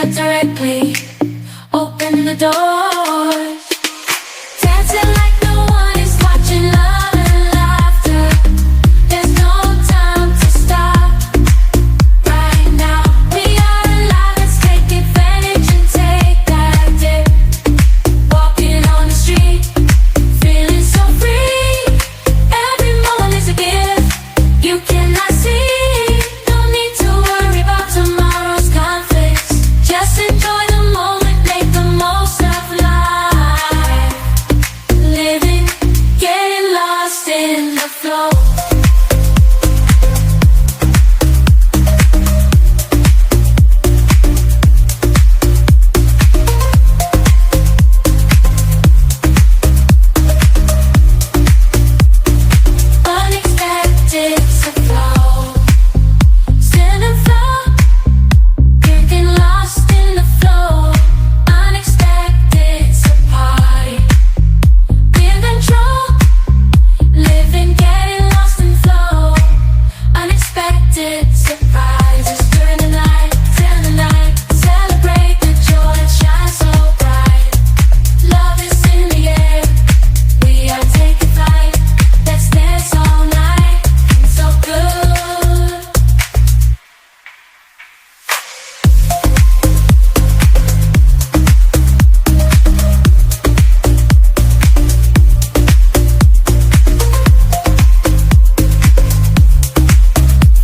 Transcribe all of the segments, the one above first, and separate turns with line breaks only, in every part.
her directly. Open the door. Dancing like no one is watching, love and laughter. There's no time to stop. Right now, we are alive, let's take advantage and take that dip. Walking on the street, feeling so free. Every moment is a gift you cannot see. No need to worry about tomorrow's conflicts. Just enjoy the moment, make the most of life. Living, getting lost in the flow. Unexpected to flow. Stand and flow. Getting lost in the flow. Unexpected to party. Be in control. Living, getting lost in flow. Unexpected surprises during the night, till the night. Celebrate the joy that shines so bright. Love is in the air. We are taking flight. Let's dance all night. It's so good.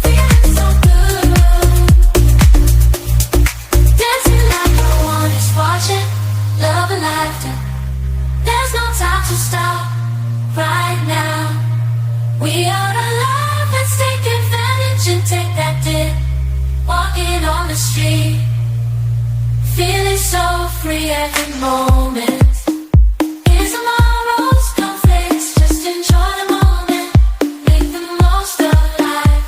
Feeling so good. Dancing like no one is watching. Love and laughter. There's no time to stop. Right now, we are alive. Let's take advantage and take that dip. Walking on the street, feeling so free every moment. Here's tomorrow's conflicts. Just enjoy the moment. Make the most of life.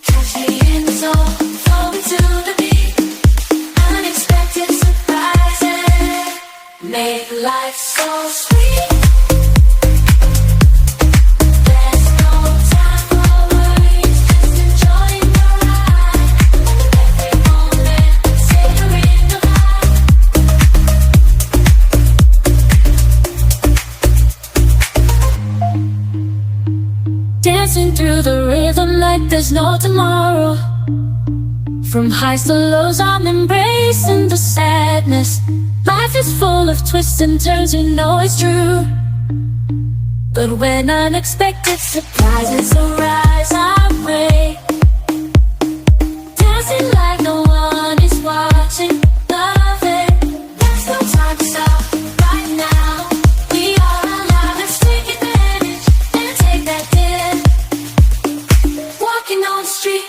Catch me in the zone, flowing to the beat. Unexpected surprises make life so sweet. There's no time for worries, just enjoying the ride. Every moment, savoring the vibe. Dancing through the rhythm like there's no tomorrow. From highs to lows, I'm embracing the sadness. Life is full of twists and turns, you know it's true. But when unexpected surprises arise our way, dancing like no one is watching, love it. There's no time to stop. Right now, we are alive. Let's take advantage and take that dip. Walking on the street,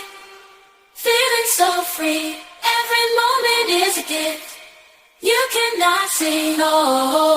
feeling so free. Every moment is a gift you cannot say no.